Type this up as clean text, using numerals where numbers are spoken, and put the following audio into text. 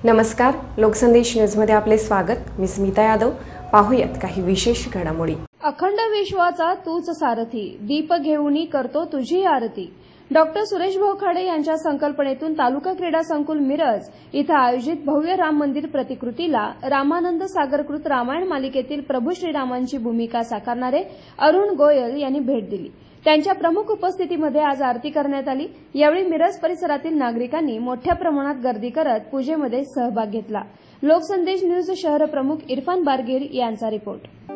नमस्कार, लोकसंदेश न्यूजमध्ये आपले स्वागत। मी स्मिता यादव। पाहूयात काही विशेष घडामोडी। अखंड विश्वाचा तूच सारथी, दीप घेऊनी करतो तुझी आरती। डॉक्टर सुरेश भाऊ खाडे यांच्या संकल्पनेतून तालुका क्रीडा संकुल मिरज इथं आयोजित भव्य राम मंदिर प्रतिकृतीला रामानंद सागरकृत रामायण मालिकेतील प्रभू श्रीरामांची भूमिका साकारणारे अरुण गोयल यांनी भेट दिली। त्यांच्या प्रमुख उपस्थितीमध्ये आज आरती करण्यात आली। यावेळी मिरज परिसरातील नागरिकांनी मोठ्या प्रमाणात गर्दी करत पूजेमध्ये सहभाग घेतला। लोकसंदेश न्यूज शहर प्रमुख इरफान बारगीर यांचा रिपोर्ट।